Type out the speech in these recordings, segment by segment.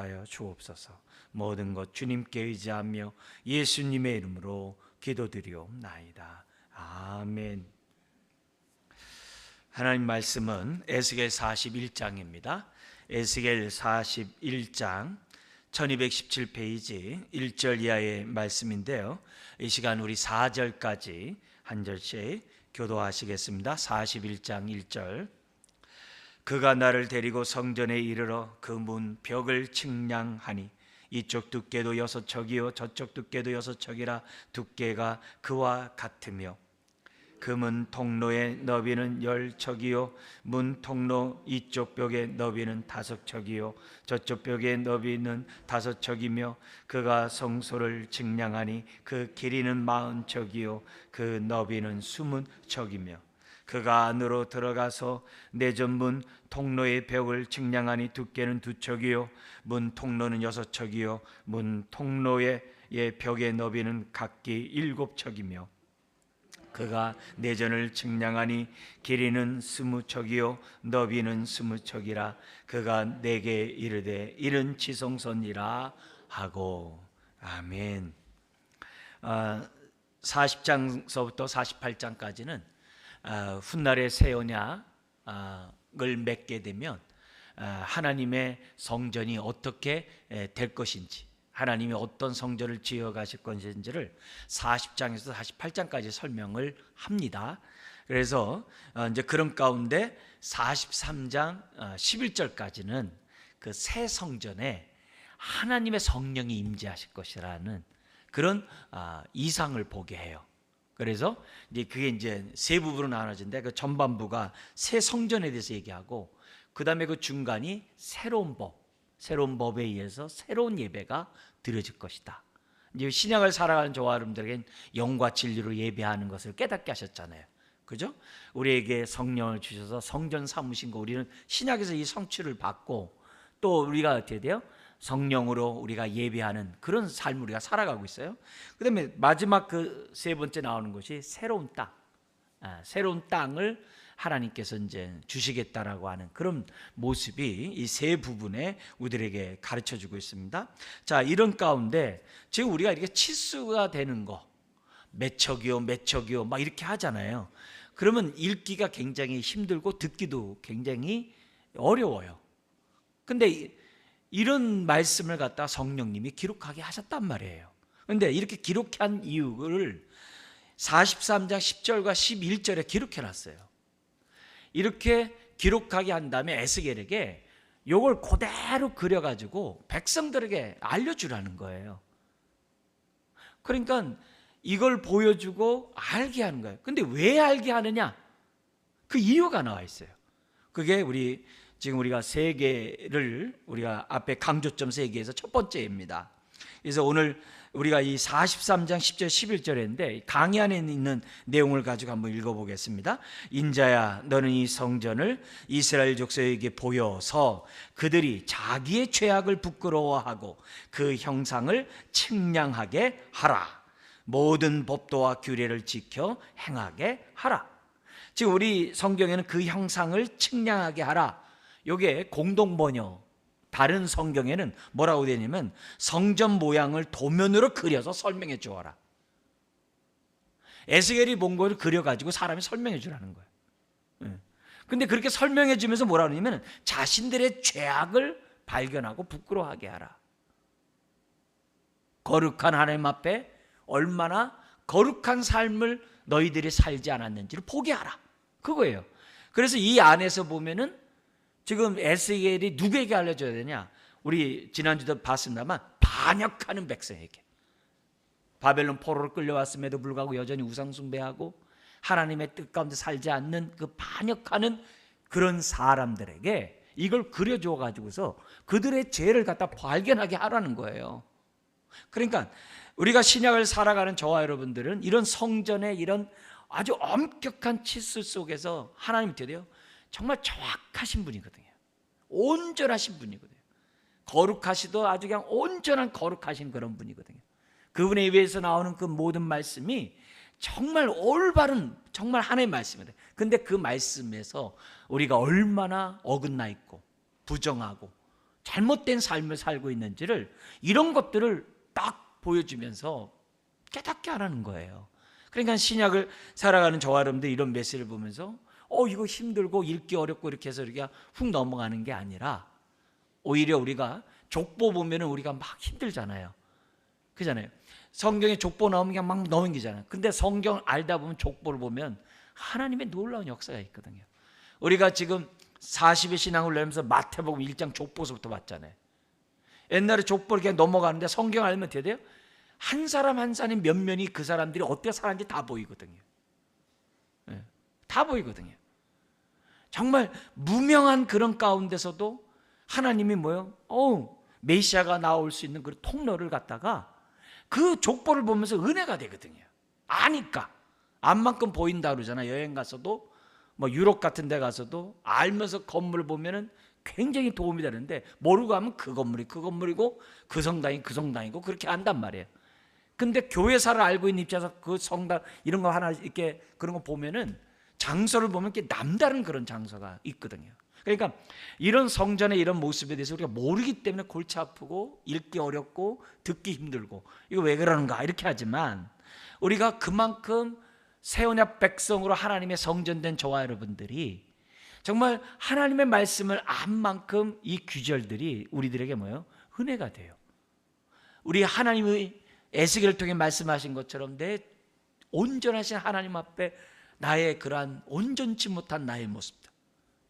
허락하여 주옵소서. 모든 것 주님께 의지하며 예수님의 이름으로 기도드리옵나이다. 아멘. 하나님 말씀은 에스겔 41장입니다. 에스겔 41장 1217페이지 1절 이하의 말씀인데요. 이 시간 우리 4절까지 한 절씩 교도하시겠습니다. 41장 1절. 그가 나를 데리고 성전에 이르러 그 문 벽을 측량하니 이쪽 두께도 6척이요 저쪽 두께도 6척이라 두께가 그와 같으며 그 문 통로의 너비는 10척이요 문 통로 이쪽 벽의 너비는 5척이요 저쪽 벽의 너비는 5척이며 그가 성소를 측량하니 그 길이는 40척이요 그 너비는 20척이며 그가 안으로 들어가서 내전문 통로의 벽을 측량하니 두께는 2척이요 문 통로는 6척이요 문 통로의 벽의 너비는 각기 7척이며 그가 내전을 측량하니 길이는 20척이요 너비는 20척이라 그가 내게 이르되 이른 지성소니라 하고. 아멘. 40장서부터 48장까지는 훗날의 새 언약을 맺게 되면 하나님의 성전이 어떻게 될 것인지, 하나님이 어떤 성전을 지어 가실 것인지를 40장에서 48장까지 설명을 합니다. 그래서 이제 그런 가운데 43장 11절까지는 그 새 성전에 하나님의 성령이 임재하실 것이라는 그런 이상을 보게 해요. 그래서 이제 그게 이제 세 부분으로 나눠진데 그 전반부가 새 성전에 대해서 얘기하고 그 다음에 그 중간이 새로운 법에 의해서 새로운 예배가 드려질 것이다. 이제 신약을 살아가는 저와 여러분들에겐 영과 진리로 예배하는 것을 깨닫게 하셨잖아요. 그죠? 우리에게 성령을 주셔서 성전 삼으신 거, 우리는 신약에서 이 성취를 받고 또 우리가 어떻게 돼요? 성령으로 우리가 예배하는 그런 삶을 우리가 살아가고 있어요. 그 다음에 마지막 그 세 번째 나오는 것이 새로운 땅. 새로운 땅을 하나님께서 이제 주시겠다라고 하는 그런 모습이 이 세 부분에 우리들에게 가르쳐 주고 있습니다. 자, 이런 가운데 지금 우리가 이렇게 치수가 되는 거, 몇 척이요 막 이렇게 하잖아요. 그러면 읽기가 굉장히 힘들고 듣기도 굉장히 어려워요. 근데 이런 말씀을 갖다 성령님이 기록하게 하셨단 말이에요. 그런데 이렇게 기록한 이유를 43장 10절과 11절에 기록해 놨어요. 이렇게 기록하게 한 다음에 에스겔에게 이걸 그대로 그려가지고 백성들에게 알려주라는 거예요. 그러니까 이걸 보여주고 알게 하는 거예요. 근데 왜 알게 하느냐? 그 이유가 나와 있어요. 그게 지금 우리가 세계를 우리가 앞에 강조점 세계에서 첫 번째입니다. 그래서 오늘 우리가 이 43장 10절 11절인데 강의 안에 있는 내용을 가지고 한번 읽어보겠습니다. 인자야 너는 이 성전을 이스라엘 족속에게 보여서 그들이 자기의 죄악을 부끄러워하고 그 형상을 측량하게 하라. 모든 법도와 규례를 지켜 행하게 하라. 지금 우리 성경에는 그 형상을 측량하게 하라. 이게 공동번역, 다른 성경에는 뭐라고 되냐면 성전 모양을 도면으로 그려서 설명해 주어라. 에스겔이 본 걸 그려가지고 사람이 설명해 주라는 거예요. 근데 그렇게 설명해 주면서 뭐라고 하냐면 자신들의 죄악을 발견하고 부끄러워하게 하라. 거룩한 하나님 앞에 얼마나 거룩한 삶을 너희들이 살지 않았는지를 보게 하라. 그거예요. 그래서 이 안에서 보면은 지금 에스겔이 누구에게 알려줘야 되냐? 우리 지난주도 봤습니다만 반역하는 백성에게, 바벨론 포로로 끌려왔음에도 불구하고 여전히 우상 숭배하고 하나님의 뜻 가운데 살지 않는 그 반역하는 그런 사람들에게 이걸 그려줘 가지고서 그들의 죄를 갖다 발견하게 하라는 거예요. 그러니까 우리가 신약을 살아가는 저와 여러분들은 이런 성전의 이런 아주 엄격한 치수 속에서 하나님이 되요 정말 정확하신 분이거든요. 온전하신 분이거든요. 거룩하시도 아주 그냥 온전한 거룩하신 그런 분이거든요. 그분에 의해서 나오는 그 모든 말씀이 정말 올바른 정말 하나님의 말씀이에요. 근데 그 말씀에서 우리가 얼마나 어긋나 있고 부정하고 잘못된 삶을 살고 있는지를 이런 것들을 딱 보여주면서 깨닫게 하라는 거예요. 그러니까 신약을 살아가는 저와 여러분들 이런 메시지를 보면서 이거 힘들고 읽기 어렵고 이렇게 해서 우리가 훅 넘어가는 게 아니라 오히려 우리가 족보 보면은 우리가 막 힘들잖아요. 그잖아요. 성경에 족보 나오면 그냥 막 넘기잖아요. 근데 성경을 알다 보면 족보를 보면 하나님의 놀라운 역사가 있거든요. 우리가 지금 40의 신앙을 내면서 마태복음 1장 족보서부터 봤잖아요. 옛날에 족보를 그냥 넘어가는데 성경 알면 어떻게 돼요? 한 사람 한 사람의 면면이 그 사람들이 어떻게 살았는지 다 보이거든요. 네, 다 보이거든요. 정말 무명한 그런 가운데서도 하나님이 뭐요? 메시아가 나올 수 있는 그 통로를 갖다가 그 족보를 보면서 은혜가 되거든요. 아니까 안만큼 보인다 그러잖아요. 여행 가서도 뭐 유럽 같은 데 가서도 알면서 건물 보면은 굉장히 도움이 되는데 모르고 하면 그 건물이 그 건물이고 그 성당이 그 성당이고 그렇게 안단 말이에요. 근데 교회사를 알고 있는 입장에서 그 성당 이런 거 하나 이렇게 그런 거 보면은 장소를 보면 이렇게 남다른 그런 장소가 있거든요. 그러니까 이런 성전의 이런 모습에 대해서 우리가 모르기 때문에 골치 아프고 읽기 어렵고 듣기 힘들고 이거 왜 그러는가 이렇게 하지만 우리가 그만큼 새 언약 백성으로 하나님의 성전된 저와 여러분들이 정말 하나님의 말씀을 안 만큼 이 규절들이 우리들에게 뭐예요? 은혜가 돼요. 우리 하나님의 에스겔을 통해 말씀하신 것처럼 내 온전하신 하나님 앞에 나의 그러한 온전치 못한 나의 모습들,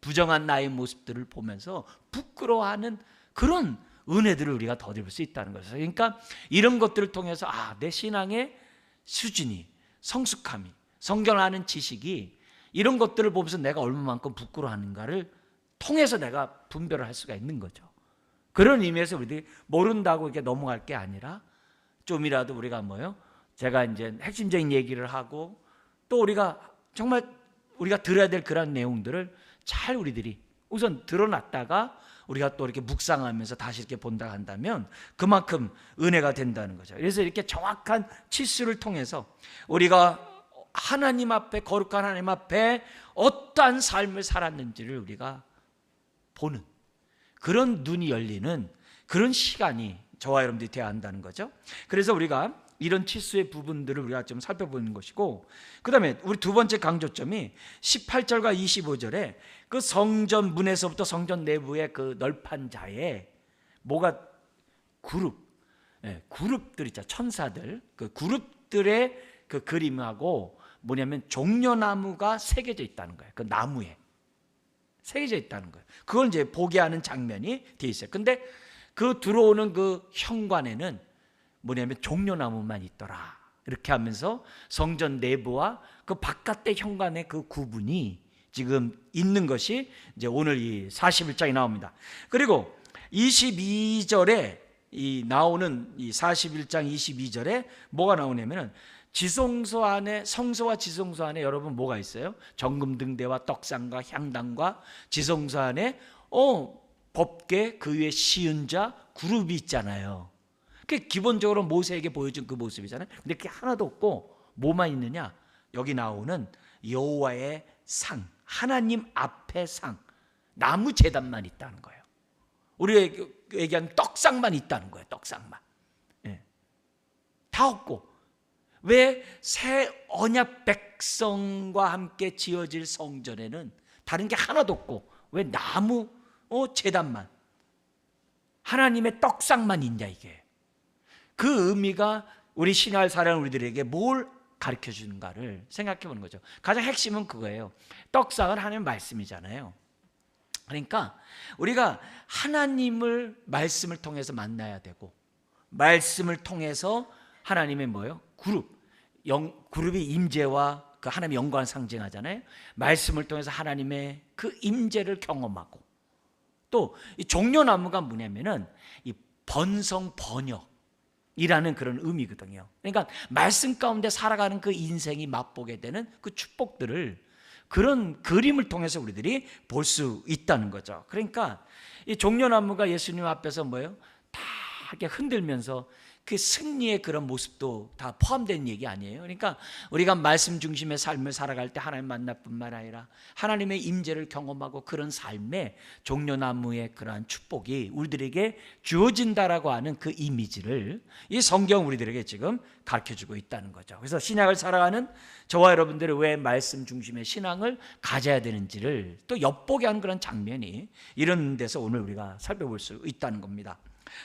부정한 나의 모습들을 보면서 부끄러워하는 그런 은혜들을 우리가 더 입을 수 있다는 것이죠. 그러니까 이런 것들을 통해서 내 신앙의 수준이, 성숙함이, 성경을 아는 지식이 이런 것들을 보면서 내가 얼마만큼 부끄러워하는가를 통해서 내가 분별을 할 수가 있는 거죠. 그런 의미에서 우리들이 모른다고 이렇게 넘어갈 게 아니라 좀이라도 우리가 뭐요? 제가 이제 핵심적인 얘기를 하고 또 우리가 정말 우리가 들어야 될 그런 내용들을 잘 우리들이 우선 드러났다가 우리가 또 이렇게 묵상하면서 다시 이렇게 본다 한다면 그만큼 은혜가 된다는 거죠. 그래서 이렇게 정확한 치수를 통해서 우리가 하나님 앞에 거룩한 하나님 앞에 어떠한 삶을 살았는지를 우리가 보는 그런 눈이 열리는 그런 시간이 저와 여러분들이 되어야 한다는 거죠. 그래서 우리가 이런 치수의 부분들을 우리가 좀 살펴보는 것이고 그 다음에 우리 두 번째 강조점이 18절과 25절에 그 성전 문에서부터 성전 내부의 그 널판자에 뭐가 그룹들 있죠. 천사들 그 그룹들의 그 그림하고 뭐냐면 종려나무가 새겨져 있다는 거예요. 그 나무에 새겨져 있다는 거예요. 그걸 이제 보게 하는 장면이 되어 있어요. 근데 그 들어오는 그 현관에는 뭐냐면 종려나무만 있더라. 이렇게 하면서 성전 내부와 그 바깥의 현관의 그 구분이 지금 있는 것이 이제 오늘 이 41장에 나옵니다. 그리고 22절에 이 나오는 이 41장 22절에 뭐가 나오냐면은 지성소 안에 성소와 지성소 안에 여러분 뭐가 있어요? 정금등대와 떡상과 향단과 지성소 안에 법궤 그 위에 시은자 그룹이 있잖아요. 그게 기본적으로 모세에게 보여준 그 모습이잖아요. 근데 그게 하나도 없고 뭐만 있느냐? 여기 나오는 여호와의 상, 하나님 앞의 상, 나무 제단만 있다는 거예요. 우리가 얘기하는 떡상만 있다는 거예요. 떡상만. 다 없고 왜 새 언약 백성과 함께 지어질 성전에는 다른 게 하나도 없고 왜 나무 제단만 하나님의 떡상만 있냐 이게. 그 의미가 우리 신앙을 살아가는 우리들에게 뭘 가르쳐 주는가를 생각해 보는 거죠. 가장 핵심은 그거예요. 떡상은 하나님의 말씀이잖아요. 그러니까 우리가 하나님을 말씀을 통해서 만나야 되고 말씀을 통해서 하나님의 뭐예요? 그룹이 임재와 그 하나님의 영광을 상징하잖아요. 말씀을 통해서 하나님의 그 임재를 경험하고 또 이 종려나무가 뭐냐면은 이 번성 번역이라는 그런 의미거든요. 그러니까 말씀 가운데 살아가는 그 인생이 맛보게 되는 그 축복들을 그런 그림을 통해서 우리들이 볼 수 있다는 거죠. 그러니까 이 종려나무가 예수님 앞에서 뭐예요? 다 이렇게 흔들면서 그 승리의 그런 모습도 다 포함된 얘기 아니에요. 그러니까 우리가 말씀 중심의 삶을 살아갈 때 하나님 만날 뿐만 아니라 하나님의 임재를 경험하고 그런 삶의 종려나무의 그러한 축복이 우리들에게 주어진다라고 하는 그 이미지를 이 성경 우리들에게 지금 가르쳐주고 있다는 거죠. 그래서 신약을 살아가는 저와 여러분들이 왜 말씀 중심의 신앙을 가져야 되는지를 또 엿보게 하는 그런 장면이 이런 데서 오늘 우리가 살펴볼 수 있다는 겁니다.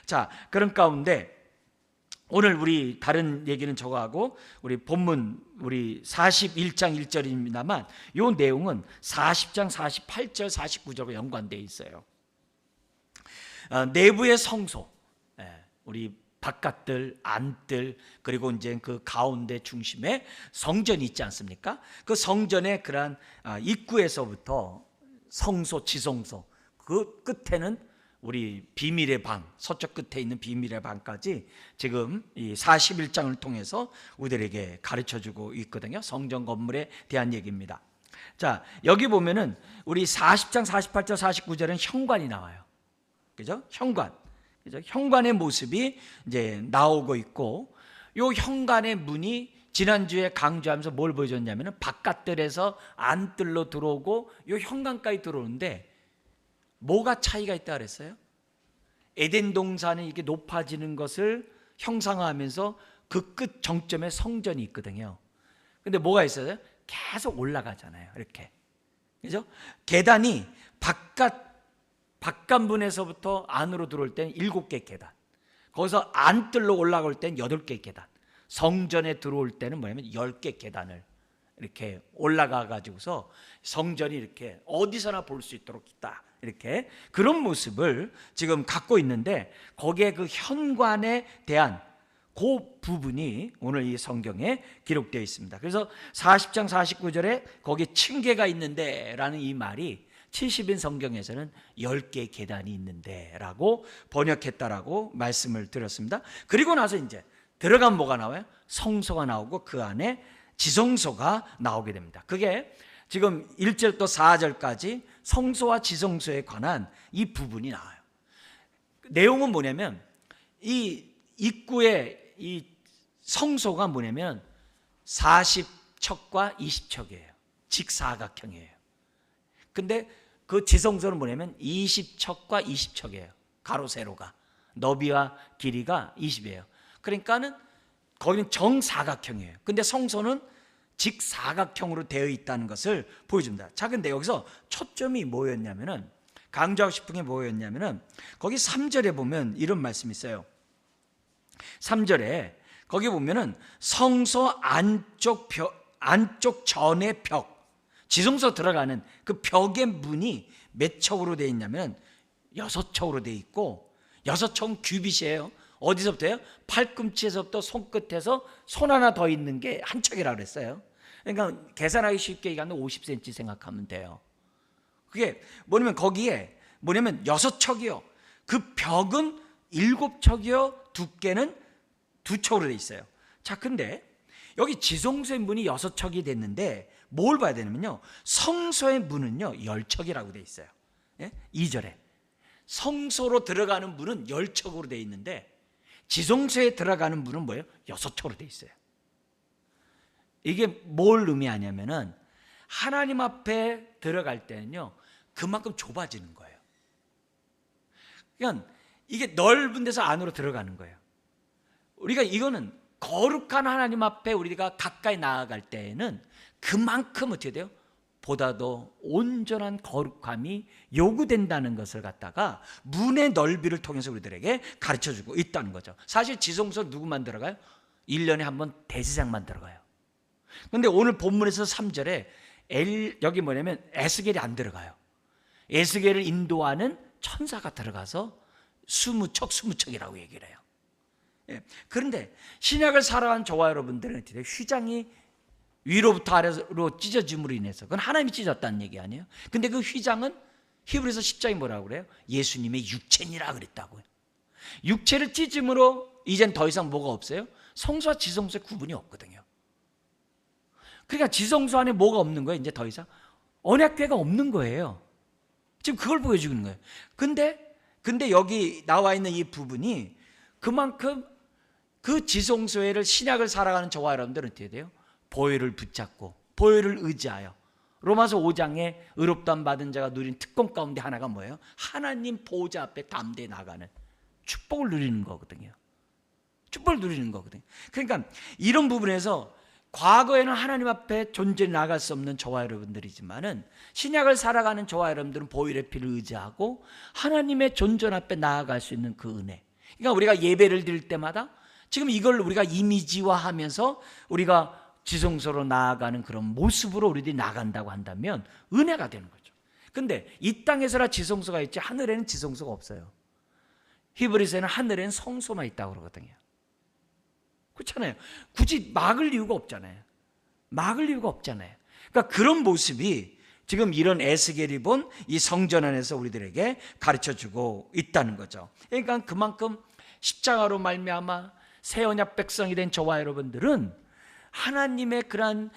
자, 그런 가운데 오늘 우리 다른 얘기는 저거하고 우리 본문 우리 41장 1절입니다만 이 내용은 40장 48절 49절과 연관되어 있어요. 내부의 성소, 우리 바깥들, 안뜰, 그리고 이제 그 가운데 중심에 성전이 있지 않습니까? 그 성전의 그러한 입구에서부터 성소, 지성소, 그 끝에는 우리 비밀의 방, 서쪽 끝에 있는 비밀의 방까지 지금 이 41장을 통해서 우리들에게 가르쳐주고 있거든요. 성전 건물에 대한 얘기입니다. 자, 여기 보면은 우리 40장 48절 49절은 현관이 나와요. 그죠? 현관. 그죠? 현관의 모습이 이제 나오고 있고, 요 현관의 문이 지난주에 강조하면서 뭘 보여줬냐면은 바깥들에서 안뜰로 들어오고 요 현관까지 들어오는데 뭐가 차이가 있다 그랬어요? 에덴 동산은 이렇게 높아지는 것을 형상화하면서 그 끝 정점에 성전이 있거든요. 근데 뭐가 있어요? 계속 올라가잖아요. 이렇게. 그죠? 계단이 바깥문에서부터 안으로 들어올 때는 7개 계단. 거기서 안뜰로 올라올 때는 8개 계단. 성전에 들어올 때는 뭐냐면 10개 계단을 이렇게 올라가 가지고서 성전이 이렇게 어디서나 볼 수 있도록 있다. 이렇게 그런 모습을 지금 갖고 있는데 거기에 그 현관에 대한 그 부분이 오늘 이 성경에 기록되어 있습니다. 그래서 40장 49절에 거기 층계가 있는데 라는 이 말이 70인 성경에서는 10개의 계단이 있는데 라고 번역했다라고 말씀을 드렸습니다. 그리고 나서 이제 들어가면 뭐가 나와요? 성소가 나오고 그 안에 지성소가 나오게 됩니다. 그게 지금 1절부터 4절까지 성소와 지성소에 관한 이 부분이 나와요. 내용은 뭐냐면 이 입구에 이 성소가 뭐냐면 40척과 20척이에요. 직사각형이에요. 근데 그 지성소는 뭐냐면 20척과 20척이에요. 가로 세로가. 너비와 길이가 20이에요. 그러니까는 거기는 정사각형이에요. 근데 성소는 직사각형으로 되어 있다는 것을 보여줍니다. 자, 근데 여기서 초점이 뭐였냐면은 강조하고 싶은 게 뭐였냐면은 거기 3절에 보면 이런 말씀이 있어요. 3절에 거기 보면은 성소 안쪽 전의 벽, 지성소 들어가는 그 벽의 문이 몇 척으로 되어 있냐면 6척으로 되어 있고 6척은 규빗이에요. 어디서부터요? 팔꿈치에서부터 손끝에서 손 하나 더 있는 게 한 척이라고 그랬어요. 그러니까 계산하기 쉽게 얘기하면 50cm 생각하면 돼요. 그게 뭐냐면 거기에 뭐냐면 6척이요. 그 벽은 7척이요. 두께는 2척으로 돼 있어요. 자, 근데 여기 지성소의 문이 6척이 됐는데 뭘 봐야 되냐면요. 성소의 문은요 10척이라고 돼 있어요. 2절에 성소로 들어가는 문은 10척으로 돼 있는데 지성소에 들어가는 문은 뭐예요? 6척으로 돼 있어요. 이게 뭘 의미하냐면은 하나님 앞에 들어갈 때는요 그만큼 좁아지는 거예요. 그러니까 이게 넓은 데서 안으로 들어가는 거예요. 우리가 이거는 거룩한 하나님 앞에 우리가 가까이 나아갈 때에는 그만큼 어떻게 돼요? 보다 더 온전한 거룩함이 요구된다는 것을 갖다가 문의 넓이를 통해서 우리들에게 가르쳐주고 있다는 거죠. 사실 지성소 누구만 들어가요? 1년에 한 번 대제사장만 들어가요. 그런데 오늘 본문에서 3절에 여기 뭐냐면 에스겔이 안 들어가요. 에스겔을 인도하는 천사가 들어가서 20척이라고 얘기를 해요. 그런데 신약을 살아간 저와 여러분들은 휘장이 위로부터 아래로 찢어짐으로 인해서 그건 하나님이 찢었다는 얘기 아니에요? 근데 그 휘장은 히브리서 10장이 뭐라고 그래요? 예수님의 육체니라 그랬다고요. 육체를 찢음으로 이젠 더 이상 뭐가 없어요? 성소와 지성소의 구분이 없거든요. 그러니까 지성소 안에 뭐가 없는 거예요? 이제 더 이상 언약궤가 없는 거예요. 지금 그걸 보여주는 거예요. 근데 여기 나와 있는 이 부분이 그만큼 그 지성소회를 신약을 살아가는 저와 여러분들은 어떻게 돼요? 보혈을 붙잡고 보혈을 의지하여 로마서 5장에 의롭다함 받은 자가 누린 특권 가운데 하나가 뭐예요? 하나님 보호자 앞에 담대히 나가는 축복을 누리는 거거든요. 축복을 누리는 거거든요. 그러니까 이런 부분에서 과거에는 하나님 앞에 존재해 나갈 수 없는 저와 여러분들이지만은 신약을 살아가는 저와 여러분들은 보혈의 피를 의지하고 하나님의 존전 앞에 나아갈 수 있는 그 은혜. 그러니까 우리가 예배를 드릴 때마다 지금 이걸 우리가 이미지화하면서 우리가 지성소로 나아가는 그런 모습으로 우리들이 나간다고 한다면 은혜가 되는 거죠. 근데 이 땅에서나 지성소가 있지 하늘에는 지성소가 없어요. 히브리서에는 하늘에는 성소만 있다고 그러거든요. 그렇잖아요. 굳이 막을 이유가 없잖아요. 막을 이유가 없잖아요. 그러니까 그런 모습이 지금 이런 에스겔이 본 이 성전 안에서 우리들에게 가르쳐주고 있다는 거죠. 그러니까 그만큼 십자가로 말미암아 새 언약 백성이 된 저와 여러분들은 하나님의 그러한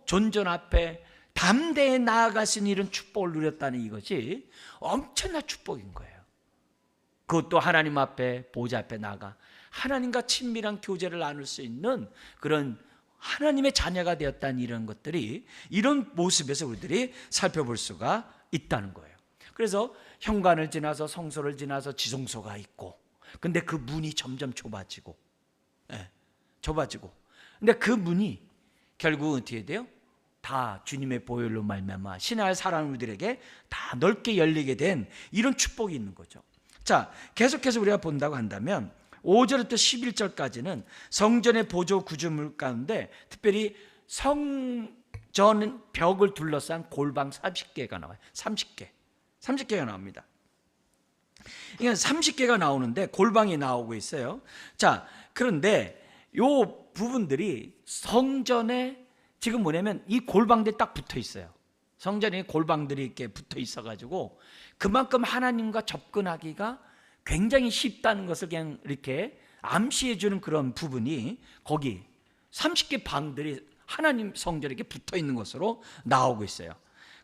존전 앞에 담대히 나아갈 수 있는 이런 축복을 누렸다는 이것이 엄청난 축복인 거예요. 그것도 하나님 앞에 보좌 앞에 나가 하나님과 친밀한 교제를 나눌 수 있는 그런 하나님의 자녀가 되었다는 이런 것들이 이런 모습에서 우리들이 살펴볼 수가 있다는 거예요. 그래서 현관을 지나서 성소를 지나서 지성소가 있고, 근데 그 문이 점점 좁아지고, 좁아지고. 근데 그 문이 결국 어떻게 돼요? 다 주님의 보혈로 말미암아 신앙을 살아가는 우리들에게 다 넓게 열리게 된 이런 축복이 있는 거죠. 자, 계속해서 우리가 본다고 한다면 5절부터 11절까지는 성전의 보조 구조물 가운데 특별히 성전 벽을 둘러싼 골방 30개가 나와요. 30개가 나옵니다. 그러니까 30개가 나오는데 골방이 나오고 있어요. 자, 그런데 요 부분들이 성전에 지금 뭐냐면 이 골방들이 딱 붙어 있어요. 성전에 골방들이 이렇게 붙어 있어 가지고 그만큼 하나님과 접근하기가 굉장히 쉽다는 것을 그냥 이렇게 암시해 주는 그런 부분이 거기 30개 방들이 하나님 성전에 이렇게 붙어 있는 것으로 나오고 있어요.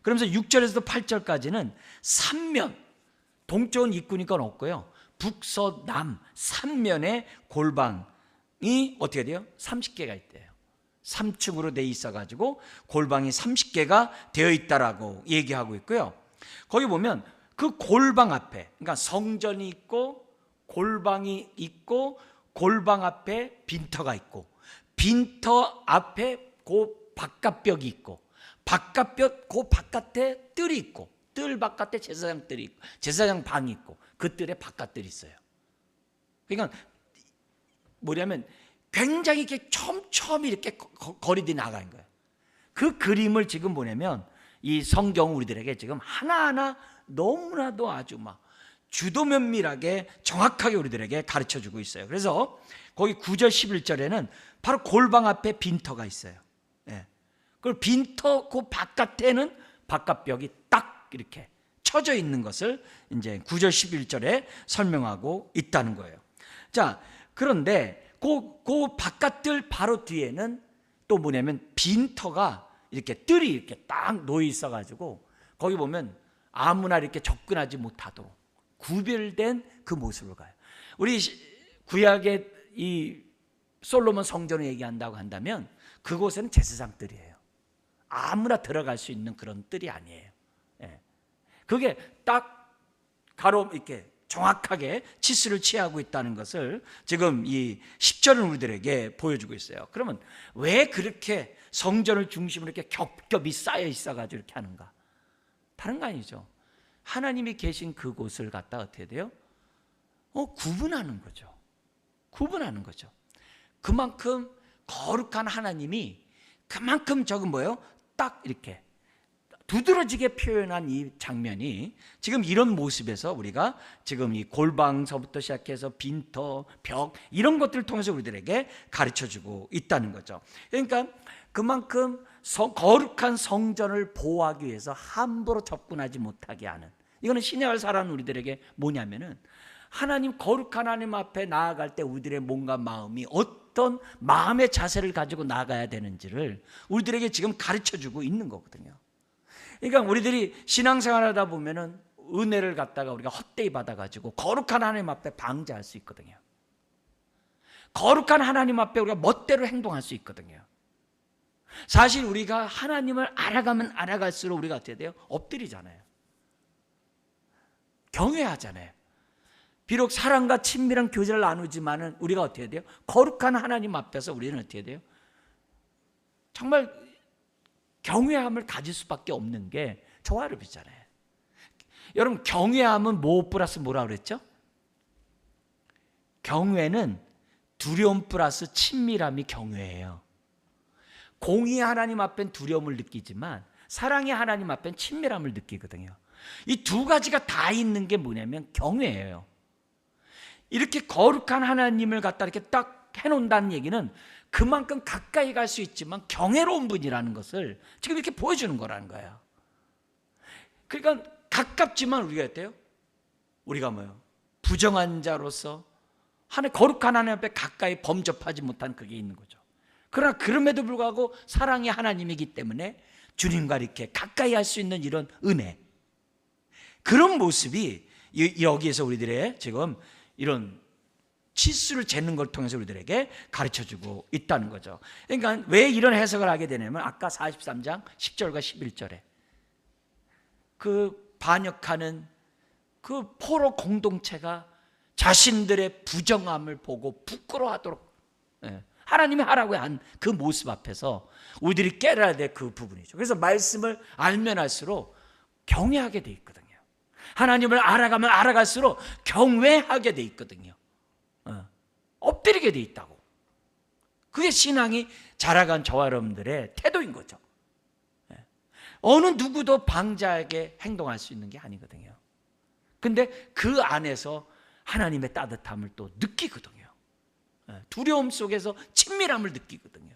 그러면서 6절에서 8절까지는 3면, 동쪽은 입구니까 없고요, 북서남 3면의 골방이 어떻게 돼요? 30개가 있대요. 3층으로 돼 있어 가지고 골방이 30개가 되어 있다라고 얘기하고 있고요. 거기 보면 그 골방 앞에, 그러니까 성전이 있고 골방이 있고 골방 앞에 빈터가 있고 빈터 앞에 그 바깥벽이 있고 바깥벽 그 바깥에 뜰이 있고 뜰 바깥에 제사장 뜰이 있고 제사장 방이 있고 그 뜰에 바깥뜰이 있어요. 그러니까 뭐냐면 굉장히 이렇게 촘촘히 이렇게 거리들이 나가는 거예요. 그 그림을 지금 보내면 이 성경 우리들에게 지금 하나하나 너무나도 아주 막 주도 면밀하게 정확하게 우리들에게 가르쳐주고 있어요. 그래서 거기 9절 11절에는 바로 골방 앞에 빈터가 있어요. 그 빈터 그 바깥에는 바깥벽이 딱 이렇게 쳐져 있는 것을 이제 9절 11절에 설명하고 있다는 거예요. 자, 그런데 그 바깥들 바로 뒤에는 또 뭐냐면 빈터가 이렇게 뜰이 이렇게 딱 놓여 있어 가지고 거기 보면 아무나 이렇게 접근하지 못하도록 구별된 그 모습을 가요. 우리 구약의 이 솔로몬 성전을 얘기한다고 한다면 그곳에는 제사장 뜰이에요. 아무나 들어갈 수 있는 그런 뜰이 아니에요. 그게 딱 가로 이렇게 정확하게 치수를 취하고 있다는 것을 지금 이 10절은 우리들에게 보여주고 있어요. 그러면 왜 그렇게 성전을 중심으로 이렇게 겹겹이 쌓여 있어가지고 이렇게 하는가? 다른 거 아니죠. 하나님이 계신 그곳을 갖다 어떻게 돼요? 구분하는 거죠. 구분하는 거죠. 그만큼 거룩한 하나님이 그만큼 적은 뭐예요? 딱 이렇게 두드러지게 표현한 이 장면이 지금 이런 모습에서 우리가 지금 이 골방서부터 시작해서 빈터, 벽 이런 것들을 통해서 우리들에게 가르쳐주고 있다는 거죠. 그러니까 그만큼 거룩한 성전을 보호하기 위해서 함부로 접근하지 못하게 하는, 이거는 신약을 살아가는 우리들에게 뭐냐면은 하나님 거룩한 하나님 앞에 나아갈 때 우리들의 몸과 마음이 어떤 마음의 자세를 가지고 나가야 되는지를 우리들에게 지금 가르쳐주고 있는 거거든요. 그러니까 우리들이 신앙생활하다 보면은 은혜를 갖다가 우리가 헛되이 받아가지고 거룩한 하나님 앞에 방자할 수 있거든요. 거룩한 하나님 앞에 우리가 멋대로 행동할 수 있거든요. 사실 우리가 하나님을 알아가면 알아갈수록 우리가 어떻게 돼요? 엎드리잖아요. 경외하잖아요. 비록 사랑과 친밀한 교제를 나누지만은 우리가 어떻게 돼요? 거룩한 하나님 앞에서 우리는 어떻게 돼요? 정말 경외함을 가질 수밖에 없는 게 저와 여러분이잖아요. 여러분, 경외함은 뭐 플러스 뭐라고 그랬죠? 경외는 두려움 플러스 친밀함이 경외예요. 공의의 하나님 앞엔 두려움을 느끼지만 사랑의 하나님 앞엔 친밀함을 느끼거든요. 이 두 가지가 다 있는 게 뭐냐면 경외예요. 이렇게 거룩한 하나님을 갖다 이렇게 딱 해놓는다는 얘기는 그만큼 가까이 갈 수 있지만 경외로운 분이라는 것을 지금 이렇게 보여주는 거라는 거예요. 그러니까 가깝지만 우리가 어때요? 우리가 뭐요? 부정한 자로서 거룩한 하나님 앞에 가까이 범접하지 못한 그게 있는 거죠. 그러나 그럼에도 불구하고 사랑의 하나님이기 때문에 주님과 이렇게 가까이 할 수 있는 이런 은혜, 그런 모습이 여기에서 우리들의 지금 이런 치수를 재는 걸 통해서 우리들에게 가르쳐주고 있다는 거죠. 그러니까 왜 이런 해석을 하게 되냐면 아까 43장 10절과 11절에 그 반역하는 그 포로 공동체가 자신들의 부정함을 보고 부끄러워하도록 하나님이 하라고 한 그 모습 앞에서 우리들이 깨달아야 될 그 부분이죠. 그래서 말씀을 알면 알수록 경외하게 돼 있거든요. 하나님을 알아가면 알아갈수록 경외하게 돼 있거든요. 엎드리게 돼 있다고. 그게 신앙이 자라간 저와 여러분들의 태도인 거죠. 어느 누구도 방자하게 행동할 수 있는 게 아니거든요. 근데 그 안에서 하나님의 따뜻함을 또 느끼거든요. 두려움 속에서 친밀함을 느끼거든요.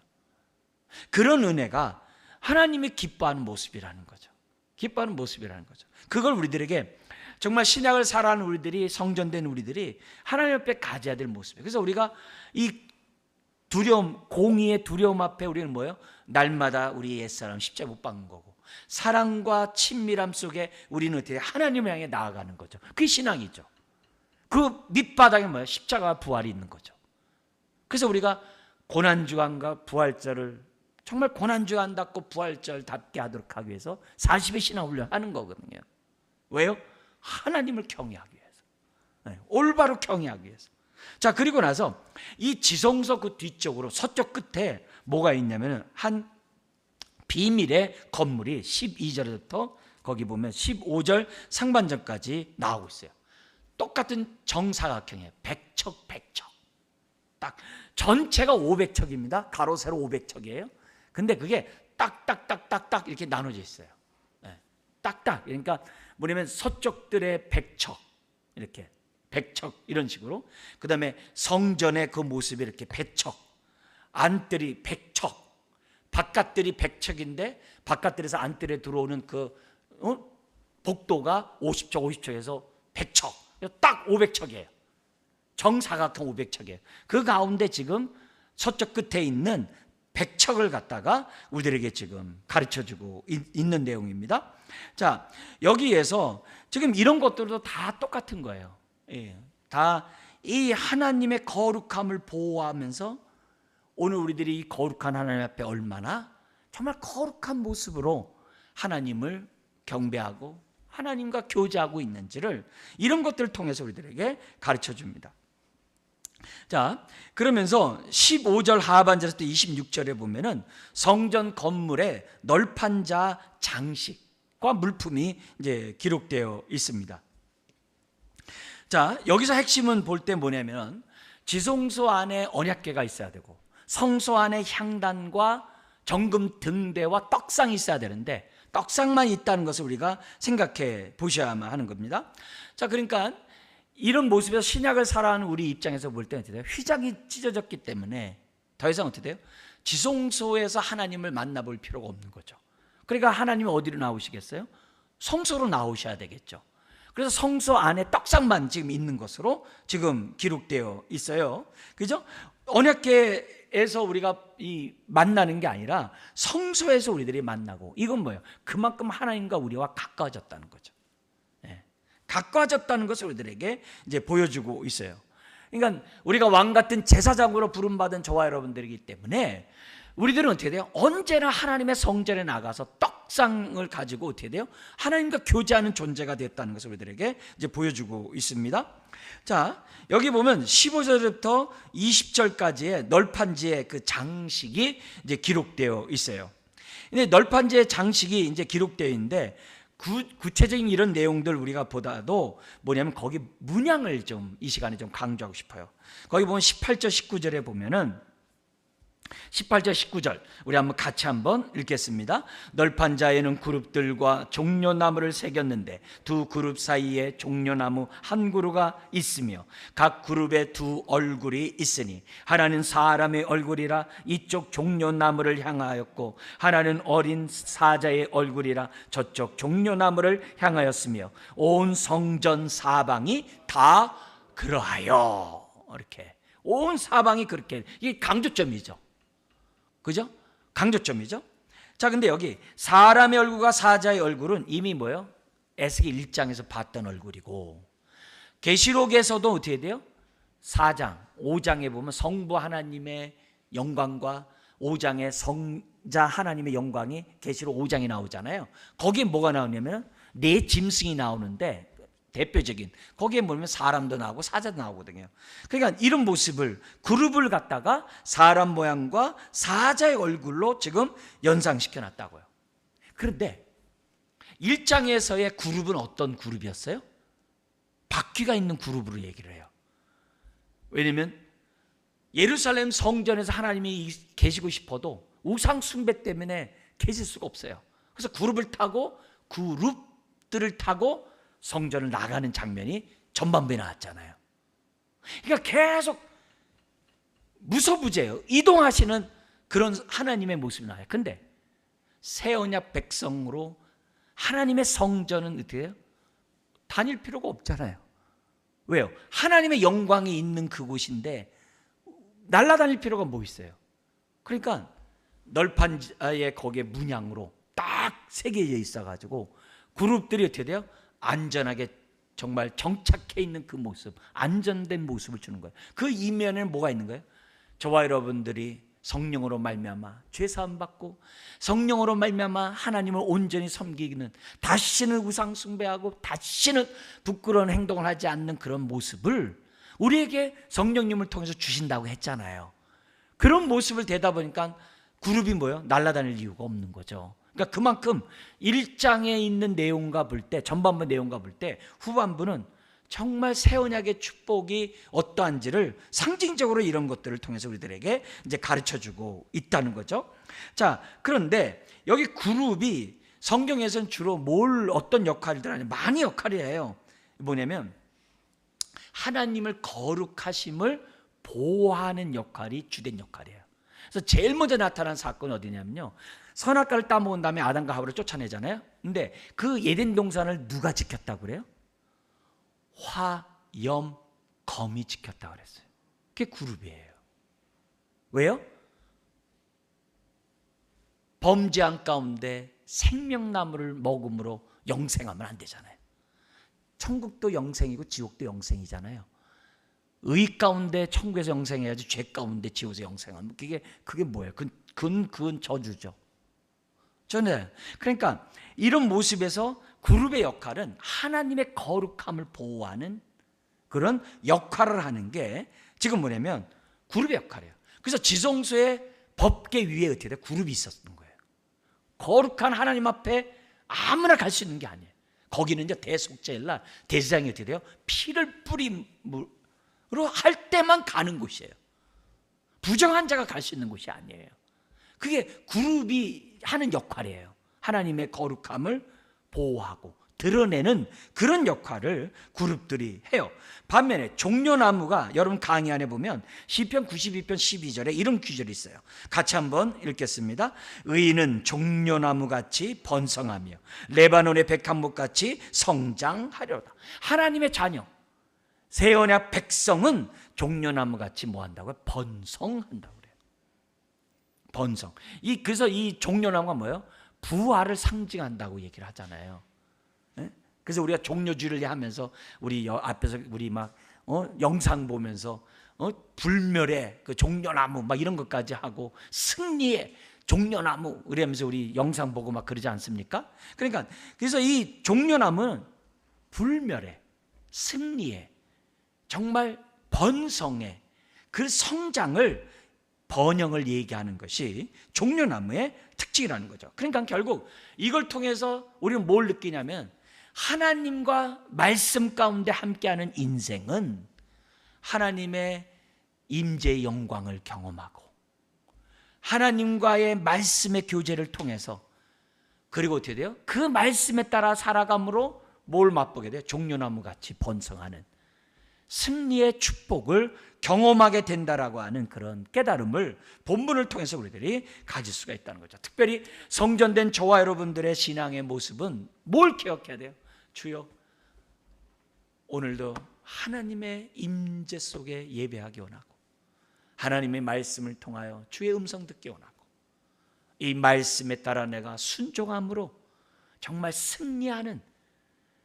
그런 은혜가 하나님이 기뻐하는 모습이라는 거죠. 기뻐하는 모습이라는 거죠. 그걸 우리들에게 정말 신약을 살아가는 우리들이, 성전된 우리들이 하나님 앞에 가져야 될 모습이에요. 그래서 우리가 이 두려움, 공의의 두려움 앞에 우리는 뭐예요? 날마다 우리 옛사람 십자가 못 박는 거고, 사랑과 친밀함 속에 우리는 어떻게 하나님을 향해 나아가는 거죠. 그게 신앙이죠. 그 밑바닥에 뭐예요? 십자가와 부활이 있는 거죠. 그래서 우리가 고난주간과 부활절을 정말 고난주간답고 부활절답게 하도록 하기 위해서 40의 신앙훈련을 하는 거거든요. 왜요? 하나님을 경외하기 위해서, 올바로 경외하기 위해서. 자, 그리고 나서 이 지성소 그 뒤쪽으로 서쪽 끝에 뭐가 있냐면 한 비밀의 건물이 12절부터 거기 보면 15절 상반절까지 나오고 있어요. 똑같은 정사각형이에요. 백척 딱 전체가 500척입니다. 가로 세로 500척이에요. 근데 그게 딱딱딱딱딱 이렇게 나눠져 있어요. 딱딱. 그러니까 뭐냐면 서쪽들의 100척, 이렇게 100척 이런 식으로. 그다음에 성전의 그 모습이 이렇게 100척, 안뜰이 100척, 바깥들이 100척인데 바깥들에서 안뜰에 들어오는 그 복도가 50척에서 100척, 딱 500척이에요. 정사각형 500척이에요. 그 가운데 지금 서쪽 끝에 있는 100척을 갖다가 우리들에게 지금 가르쳐주고 있는 내용입니다. 자, 여기에서 지금 이런 것들도 다 똑같은 거예요. 다 이 하나님의 거룩함을 보호하면서 오늘 우리들이 이 거룩한 하나님 앞에 얼마나 정말 거룩한 모습으로 하나님을 경배하고 하나님과 교제하고 있는지를 이런 것들을 통해서 우리들에게 가르쳐 줍니다. 자, 그러면서 15절 하반절에서 26절에 보면은 성전 건물의 널판자 장식과 물품이 이제 기록되어 있습니다. 자, 여기서 핵심은 볼 때 뭐냐면 지성소 안에 언약궤가 있어야 되고 성소 안에 향단과 정금 등대와 떡상이 있어야 되는데 떡상만 있다는 것을 우리가 생각해 보셔야만 하는 겁니다. 자, 그러니까 이런 모습에서 신약을 살아가는 우리 입장에서 볼 때는 어떻게 돼요? 휘장이 찢어졌기 때문에 더 이상 어떻게 돼요? 지성소에서 하나님을 만나볼 필요가 없는 거죠. 그러니까 하나님이 어디로 나오시겠어요? 성소로 나오셔야 되겠죠. 그래서 성소 안에 떡상만 지금 있는 것으로 지금 기록되어 있어요. 그죠? 언약궤에서 우리가 만나는 게 아니라 성소에서 우리들이 만나고, 이건 뭐예요? 그만큼 하나님과 우리와 가까워졌다는 거죠. 가까워졌다는 것을 우리들에게 이제 보여주고 있어요. 그러니까 우리가 왕 같은 제사장으로 부름받은 저와 여러분들이기 때문에 우리들은 어떻게 돼요? 언제나 하나님의 성전에 나가서 떡상을 가지고 어떻게 돼요? 하나님과 교제하는 존재가 됐다는 것을 우리들에게 이제 보여주고 있습니다. 자, 여기 보면 15절부터 20절까지의 널판지의 그 장식이 이제 기록되어 있어요. 근데 널판지의 장식이 이제 기록되어 있는데 구체적인 이런 내용들 우리가 보다도 뭐냐면 거기 문양을 좀 이 시간에 좀 강조하고 싶어요. 거기 보면 18절 19절에 보면은 18절 19절 우리 같이 한번 읽겠습니다. 널판자에는 그룹들과 종려나무를 새겼는데 두 그룹 사이에 종려나무 한 그루가 있으며 각 그룹에 두 얼굴이 있으니 하나는 사람의 얼굴이라 이쪽 종려나무를 향하였고 하나는 어린 사자의 얼굴이라 저쪽 종려나무를 향하였으며 온 성전 사방이 다 그러하여. 이렇게 온 사방이 그렇게, 이게 강조점이죠. 그죠? 강조점이죠. 자, 근데 여기 사람의 얼굴과 사자의 얼굴은 이미 뭐예요? 에스겔 1장에서 봤던 얼굴이고, 계시록에서도 어떻게 돼요? 4장, 5장에 보면 성부 하나님의 영광과 5장의 성자 하나님의 영광이 계시록 5장에 나오잖아요. 거기에 뭐가 나오냐면 네 짐승이 나오는데, 대표적인 거기에 보면 사람도 나오고 사자도 나오거든요. 그러니까 이런 모습을, 그룹을 갖다가 사람 모양과 사자의 얼굴로 지금 연상시켜 놨다고요. 그런데 1장에서의 그룹은 어떤 그룹이었어요? 바퀴가 있는 그룹으로 얘기를 해요. 왜냐면 예루살렘 성전에서 하나님이 계시고 싶어도 우상 숭배 때문에 계실 수가 없어요. 그래서 그룹을 타고, 그룹들을 타고 성전을 나가는 장면이 전반부에 나왔잖아요. 그러니까 계속 무소부재예요. 이동하시는 그런 하나님의 모습이 나와요. 근데 새 언약 백성으로 하나님의 성전은 어떻게 해요? 다닐 필요가 없잖아요. 왜요? 하나님의 영광이 있는 그곳인데 날아다닐 필요가 뭐 있어요? 그러니까 널판에 거기에 문양으로 딱 새겨져 있어가지고 그룹들이 어떻게 돼요? 안전하게 정말 정착해 있는 그 모습, 안전된 모습을 주는 거예요. 그 이면에는 뭐가 있는 거예요? 저와 여러분들이 성령으로 말미암아 죄 사함 받고 성령으로 말미암아 하나님을 온전히 섬기는, 다시는 우상 숭배하고 다시는 부끄러운 행동을 하지 않는 그런 모습을 우리에게 성령님을 통해서 주신다고 했잖아요. 그런 모습을 되다 보니까 그룹이 뭐예요? 날아다닐 이유가 없는 거죠. 그러니까 그만큼 1장에 있는 내용과 볼 때, 전반부 내용과 볼 때 후반부는 정말 새 언약의 축복이 어떠한지를 상징적으로 이런 것들을 통해서 우리들에게 이제 가르쳐주고 있다는 거죠. 자, 그런데 여기 그룹이 성경에서는 주로 어떤 역할들 하냐, 많이 역할을 해요. 뭐냐면 하나님을 거룩하심을 보호하는 역할이 주된 역할이에요. 그래서 제일 먼저 나타난 사건은 어디냐면요, 선악과를 따먹은 다음에 아담과 하와를 쫓아내잖아요. 근데 그 에덴 동산을 누가 지켰다고 그래요? 화, 염, 검이 지켰다고 그랬어요. 그게 그룹이에요. 왜요? 범죄한 가운데 생명나무를 먹음으로 영생하면 안 되잖아요. 천국도 영생이고 지옥도 영생이잖아요. 의 가운데 천국에서 영생해야지 죄 가운데 지옥에서 영생하면 그게 뭐예요? 그건 저주죠. 그러니까 이런 모습에서 그룹의 역할은 하나님의 거룩함을 보호하는 그런 역할을 하는 게 지금 뭐냐면 그룹의 역할이에요. 그래서 지성소의 법계 위에 어떻게 돼? 그룹이 있었던 거예요. 거룩한 하나님 앞에 아무나 갈 수 있는 게 아니에요. 거기는 이제 대속죄일 날 대제사장이 어떻게 돼요? 피를 뿌림으로 할 때만 가는 곳이에요. 부정한 자가 갈 수 있는 곳이 아니에요. 그게 그룹이 하는 역할이에요. 하나님의 거룩함을 보호하고 드러내는 그런 역할을 그룹들이 해요. 반면에 종려나무가, 여러분 강의 안에 보면 시편 92편 12절에 이런 구절이 있어요. 같이 한번 읽겠습니다. 의인은 종려나무같이 번성하며 레바논의 백합목같이 성장하려다. 하나님의 자녀, 새 언약 백성은 종려나무같이 뭐 한다고요? 번성한다고 그래요. 번성. 그래서 이 종려나무가 뭐예요? 부활을 상징한다고 얘기를 하잖아요. 그래서 우리가 종려주일을 하면서 우리 앞에서 우리 막 영상 보면서 불멸의 그 종려나무 막 이런 것까지 하고 승리의 종려나무 이러면서 우리 영상 보고 막 그러지 않습니까? 그러니까 그래서 이 종려나무는 불멸의 승리의 정말 번성의 그 성장을 번영을 얘기하는 것이 종려나무의 특징이라는 거죠. 그러니까 결국 이걸 통해서 우리는 뭘 느끼냐면 하나님과 말씀 가운데 함께하는 인생은 하나님의 임재의 영광을 경험하고 하나님과의 말씀의 교제를 통해서 그리고 어떻게 돼요? 그 말씀에 따라 살아감으로 뭘 맛보게 돼요? 종려나무 같이 번성하는 승리의 축복을 경험하게 된다라고 하는 그런 깨달음을 본문을 통해서 우리들이 가질 수가 있다는 거죠. 특별히 성전된 저와 여러분들의 신앙의 모습은 뭘 기억해야 돼요? 주여, 오늘도 하나님의 임재 속에 예배하기 원하고 하나님의 말씀을 통하여 주의 음성 듣기 원하고 이 말씀에 따라 내가 순종함으로 정말 승리하는,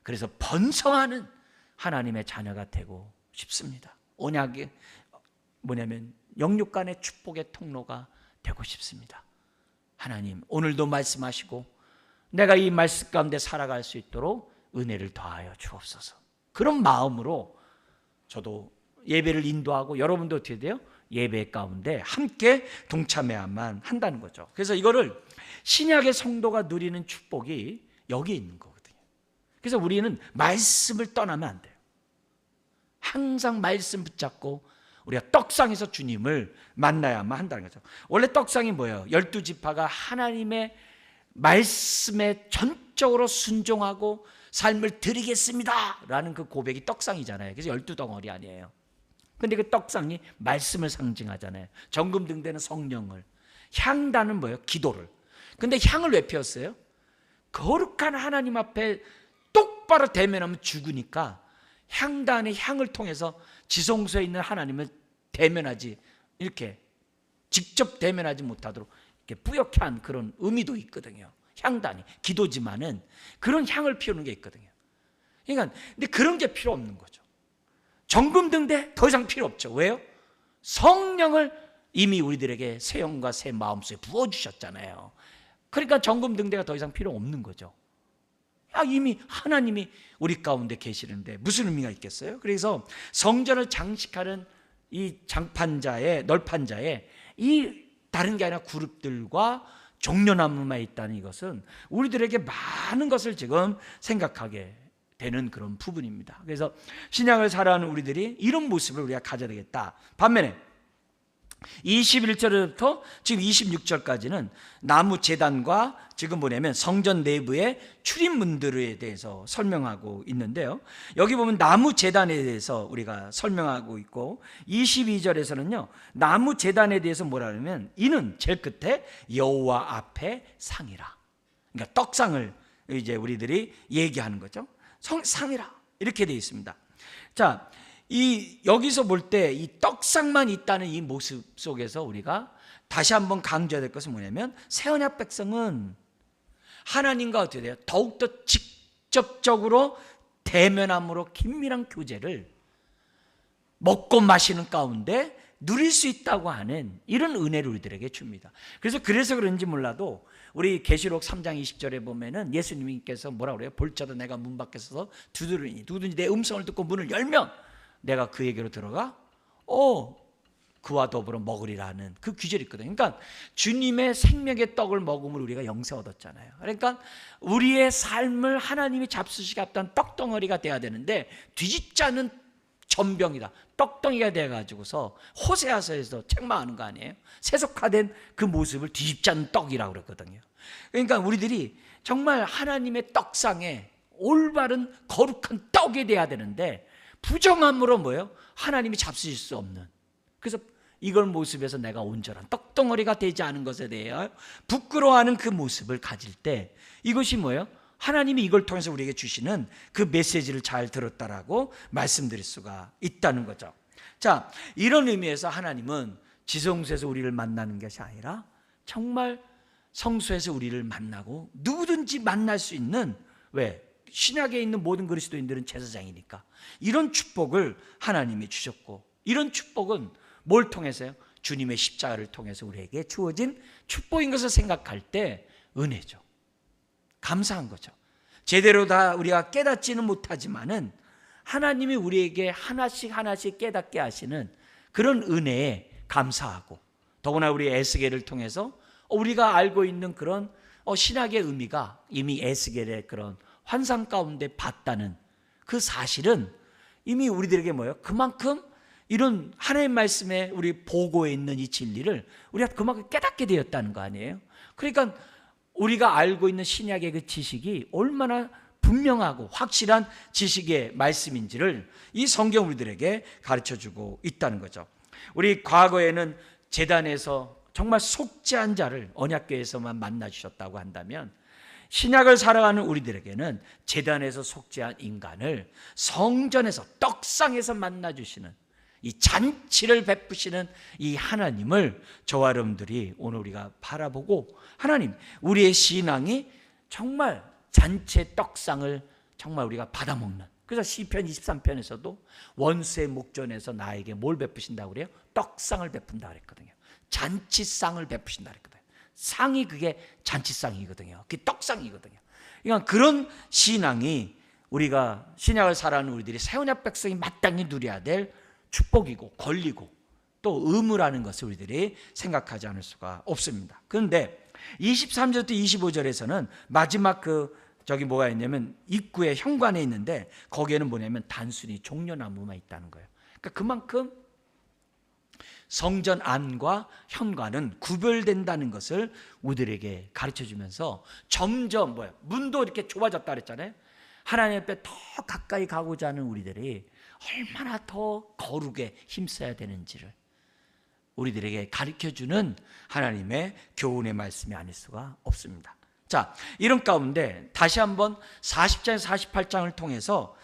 그래서 번성하는 하나님의 자녀가 되고 싶습니다. 언약이 뭐냐면 영육 간의 축복의 통로가 되고 싶습니다. 하나님, 오늘도 말씀하시고 내가 이 말씀 가운데 살아갈 수 있도록 은혜를 더하여 주옵소서. 그런 마음으로 저도 예배를 인도하고 여러분도 어떻게 돼요? 예배 가운데 함께 동참해야만 한다는 거죠. 그래서 이거를 신약의 성도가 누리는 축복이 여기 있는 거거든요. 그래서 우리는 말씀을 떠나면 안 돼요. 항상 말씀 붙잡고 우리가 떡상에서 주님을 만나야만 한다는 거죠. 원래 떡상이 뭐예요? 12지파가 하나님의 말씀에 전적으로 순종하고 삶을 드리겠습니다 라는 그 고백이 떡상이잖아요. 그래서 12덩어리 아니에요. 근데 그 떡상이 말씀을 상징하잖아요. 정금등대는 성령을, 향단은 뭐예요? 기도를. 근데 향을 왜 피웠어요? 거룩한 하나님 앞에 똑바로 대면하면 죽으니까 향단의 향을 통해서 지성소에 있는 하나님을 대면하지, 이렇게 직접 대면하지 못하도록 이렇게 뿌옇게 한 그런 의미도 있거든요. 향단이 기도지만은 그런 향을 피우는 게 있거든요. 그러니까 근데 그런 게 필요 없는 거죠. 정금등대 더 이상 필요 없죠. 왜요? 성령을 이미 우리들에게 새 영과 새 마음속에 부어주셨잖아요. 그러니까 정금등대가 더 이상 필요 없는 거죠. 이미 하나님이 우리 가운데 계시는데 무슨 의미가 있겠어요? 그래서 성전을 장식하는 이 장판자의 널판자의 이 다른 게 아니라 그룹들과 종려나무만 있다는 이것은 우리들에게 많은 것을 지금 생각하게 되는 그런 부분입니다. 그래서 신앙을 살아가는 우리들이 이런 모습을 우리가 가져야 되겠다. 반면에 21절부터 지금 26절까지는 나무 제단과 지금 뭐냐면 성전 내부의 출입문들에 대해서 설명하고 있는데요. 여기 보면 나무 제단에 대해서 우리가 설명하고 있고 22절에서는요. 나무 제단에 대해서 뭐라 하냐면 이는 제일 끝에 여호와 앞에 상이라. 그러니까 떡상을 이제 우리들이 얘기하는 거죠. 상이라 이렇게 되어 있습니다. 자, 여기서 볼 때 이 떡상만 있다는 이 모습 속에서 우리가 다시 한번 강조해야 될 것은 뭐냐면 새 언약 백성은 하나님과 어떻게 돼요? 더욱더 직접적으로 대면함으로 긴밀한 교제를 먹고 마시는 가운데 누릴 수 있다고 하는 이런 은혜를 우리들에게 줍니다. 그래서 그런지 몰라도 우리 계시록 3장 20절에 보면은 예수님께서 뭐라고 그래요? 볼자도 내가 문 밖에 서서 두드리니 누구든지 내 음성을 듣고 문을 열면 내가 그에게로 들어가 그와 더불어 먹으리라는 그 규절이 있거든요. 그러니까 주님의 생명의 떡을 먹음을 우리가 영생 얻었잖아요. 그러니까 우리의 삶을 하나님이 잡수시게 합던 떡덩어리가 돼야 되는데 뒤집지 않는 전병이다. 떡덩이가 돼가지고서 호세아서에서 책망하는 거 아니에요? 세속화된 그 모습을 뒤집지 않는 떡이라고 그랬거든요. 그러니까 우리들이 정말 하나님의 떡상에 올바른 거룩한 떡이 돼야 되는데 부정함으로 뭐예요? 하나님이 잡수실 수 없는. 그래서 이걸 모습에서 내가 온전한 떡덩어리가 되지 않은 것에 대해 부끄러워하는 그 모습을 가질 때 이것이 뭐예요? 하나님이 이걸 통해서 우리에게 주시는 그 메시지를 잘 들었다라고 말씀드릴 수가 있다는 거죠. 자, 이런 의미에서 하나님은 지성소에서 우리를 만나는 것이 아니라 정말 성소에서 우리를 만나고 누구든지 만날 수 있는 신약에 있는 모든 그리스도인들은 제사장이니까 이런 축복을 하나님이 주셨고, 이런 축복은 뭘 통해서요? 주님의 십자가를 통해서 우리에게 주어진 축복인 것을 생각할 때 은혜죠. 감사한 거죠. 제대로 다 우리가 깨닫지는 못하지만은 하나님이 우리에게 하나씩 하나씩 깨닫게 하시는 그런 은혜에 감사하고, 더구나 우리 에스겔을 통해서 우리가 알고 있는 그런 신학의 의미가 이미 에스겔의 그런 환상 가운데 봤다는 그 사실은 이미 우리들에게 뭐예요? 그만큼 이런 하나님 말씀에 우리 보고에 있는 이 진리를 우리가 그만큼 깨닫게 되었다는 거 아니에요? 그러니까 우리가 알고 있는 신약의 그 지식이 얼마나 분명하고 확실한 지식의 말씀인지를 이 성경 우리들에게 가르쳐주고 있다는 거죠. 우리 과거에는 제단에서 정말 속죄한 자를 언약궤에서만 만나주셨다고 한다면, 신약을 살아가는 우리들에게는 제단에서 속죄한 인간을 성전에서, 떡상에서 만나주시는 이 잔치를 베푸시는 이 하나님을 저와 여러분들이 오늘 우리가 바라보고, 하나님, 우리의 신앙이 정말 잔치의 떡상을 정말 우리가 받아먹는, 그래서 시편 23편에서도 원수의 목전에서 나에게 뭘 베푸신다고 그래요? 떡상을 베푼다 그랬거든요. 잔치상을 베푸신다 그랬거든요. 상이 그게 잔치상이거든요. 그게 떡상이거든요. 그러니까 그런 신앙이 우리가 신약을 살아가는 우리들이 새 언약 백성이 마땅히 누려야 될 축복이고 권리고 또 의무라는 것을 우리들이 생각하지 않을 수가 없습니다. 그런데 23절부터 25절에서는 마지막 저기 뭐가 있냐면 입구에 현관에 있는데, 거기에는 뭐냐면 단순히 종려나무만 있다는 거예요. 그러니까 그만큼 성전 안과 현관은 구별된다는 것을 우리들에게 가르쳐주면서 점점 문도 이렇게 좁아졌다 그랬잖아요. 하나님 앞에 더 가까이 가고자 하는 우리들이 얼마나 더 거룩에 힘써야 되는지를 우리들에게 가르쳐주는 하나님의 교훈의 말씀이 아닐 수가 없습니다. 자, 이런 가운데 다시 한번 40장에서 48장을 통해서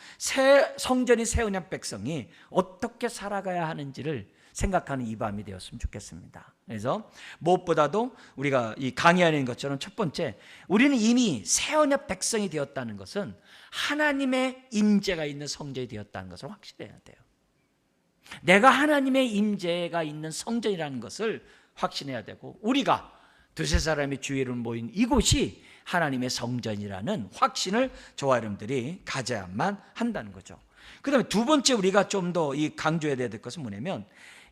성전이 새 언약 백성이 어떻게 살아가야 하는지를 생각하는 이 밤이 되었으면 좋겠습니다. 그래서 무엇보다도 우리가 이 강의하는 있는 것처럼 첫 번째, 우리는 이미 새 언약 백성이 되었다는 것은 하나님의 임재가 있는 성전이 되었다는 것을 확실해야 돼요. 내가 하나님의 임재가 있는 성전이라는 것을 확신해야 되고, 우리가 두세 사람이 주위로 모인 이곳이 하나님의 성전이라는 확신을 저와 여러분들이 가져야만 한다는 거죠. 그 다음에 두 번째 우리가 좀 더 강조해야 될 것은 뭐냐면,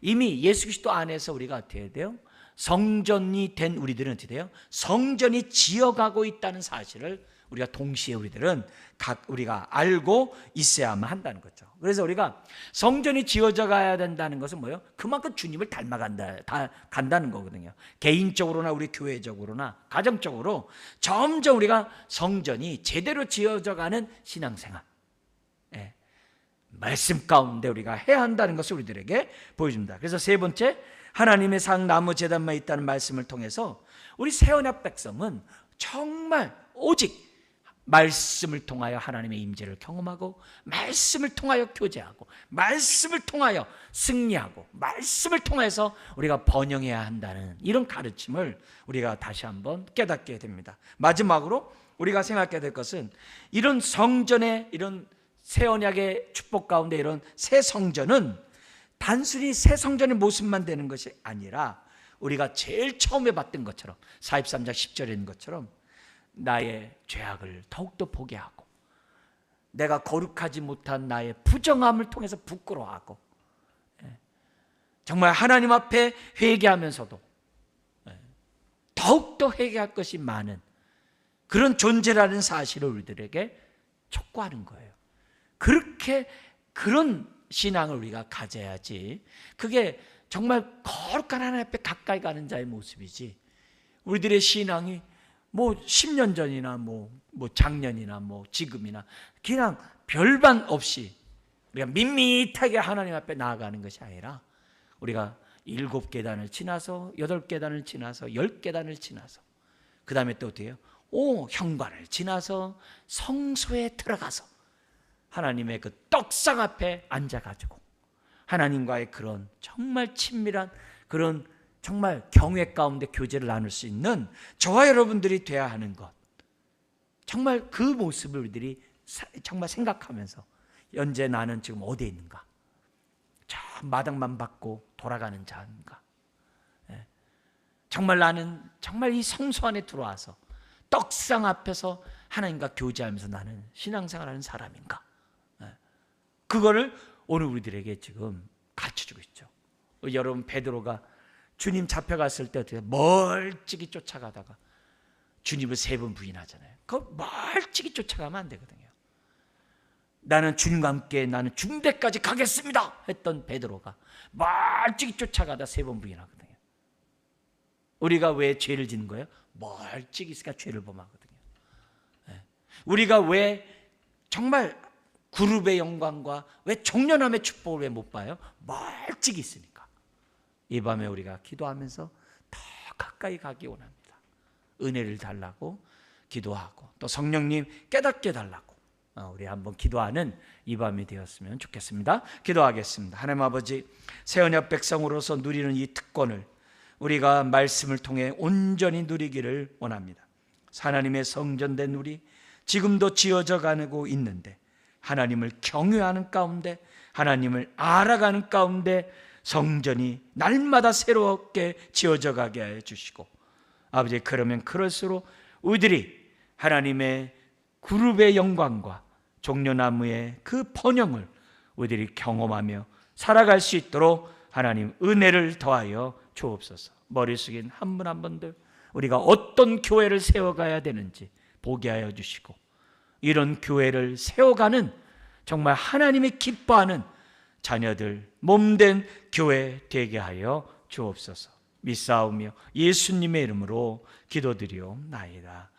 이미 예수 그리스도 안에서 우리가 어떻게 해야 돼요? 성전이 된 우리들은 어떻게 돼요? 성전이 지어가고 있다는 사실을 우리가 동시에 우리들은 우리가 알고 있어야만 한다는 거죠. 그래서 우리가 성전이 지어져 가야 된다는 것은 뭐예요? 그만큼 주님을 간다는 거거든요. 개인적으로나 우리 교회적으로나 가정적으로 점점 우리가 성전이 제대로 지어져 가는 신앙생활, 말씀 가운데 우리가 해야 한다는 것을 우리들에게 보여줍니다. 그래서 세 번째, 하나님의 상 나무 제단만 있다는 말씀을 통해서 우리 새 언약 백성은 정말 오직 말씀을 통하여 하나님의 임재를 경험하고, 말씀을 통하여 교제하고, 말씀을 통하여 승리하고, 말씀을 통해서 우리가 번영해야 한다는 이런 가르침을 우리가 다시 한번 깨닫게 됩니다. 마지막으로 우리가 생각해야 될 것은, 이런 성전의 이런 새 언약의 축복 가운데 이런 새 성전은 단순히 새 성전의 모습만 되는 것이 아니라, 우리가 제일 처음에 봤던 것처럼 43장 10절에 있는 것처럼 나의 죄악을 더욱더 보게 하고, 내가 거룩하지 못한 나의 부정함을 통해서 부끄러워하고, 정말 하나님 앞에 회개하면서도 더욱더 회개할 것이 많은 그런 존재라는 사실을 우리들에게 촉구하는 거예요. 그렇게 그런 신앙을 우리가 가져야지 그게 정말 거룩한 하나님 앞에 가까이 가는 자의 모습이지, 우리들의 신앙이 10년 전이나 작년이나 지금이나 그냥 별반 없이 우리가 밋밋하게 하나님 앞에 나아가는 것이 아니라, 우리가 7계단을 지나서 8계단을 지나서 10계단을 지나서 그 다음에 또 어떻게 해요? 현관을 지나서 성소에 들어가서 하나님의 그 떡상 앞에 앉아가지고 하나님과의 그런 정말 친밀한 그런 정말 경외 가운데 교제를 나눌 수 있는 저와 여러분들이 돼야 하는 것, 정말 그 모습을 우리들이 정말 생각하면서 현재 나는 지금 어디에 있는가? 저 마당만 받고 돌아가는 자인가? 정말 나는 정말 이 성소 안에 들어와서 떡상 앞에서 하나님과 교제하면서 나는 신앙생활하는 사람인가? 그거를 오늘 우리들에게 지금 가르쳐주고 있죠. 여러분, 베드로가 주님 잡혀갔을 때 어떻게 멀찍이 쫓아가다가 주님을 3번 부인하잖아요. 그 멀찍이 쫓아가면 안 되거든요. 나는 주님과 함께 나는 중대까지 가겠습니다 했던 베드로가 멀찍이 쫓아가다 3번 부인하거든요. 우리가 왜 죄를 짓는 거예요? 멀찍이 있으니까 죄를 범하거든요. 우리가 왜 정말 그룹의 영광과 왜 종려남의 축복을 왜 못 봐요? 멀찍이 있으니까. 이 밤에 우리가 기도하면서 더 가까이 가기 원합니다. 은혜를 달라고 기도하고 또 성령님 깨닫게 해달라고 우리 한번 기도하는 이 밤이 되었으면 좋겠습니다. 기도하겠습니다. 하나님 아버지, 새 언약 백성으로서 누리는 이 특권을 우리가 말씀을 통해 온전히 누리기를 원합니다. 하나님의 성전된 우리 지금도 지어져 가고 있는데 하나님을 경외하는 가운데 하나님을 알아가는 가운데 성전이 날마다 새롭게 지어져 가게 해 주시고 아버지, 그러면 그럴수록 우리들이 하나님의 그룹의 영광과 종려나무의 그 번영을 우리들이 경험하며 살아갈 수 있도록 하나님 은혜를 더하여 주옵소서. 머리 숙인 한 분 한 분들 우리가 어떤 교회를 세워가야 되는지 보게 하여 주시고 이런 교회를 세워가는 정말 하나님이 기뻐하는 자녀들 몸된 교회 되게 하여 주옵소서. 믿사오며 예수님의 이름으로 기도드리옵나이다.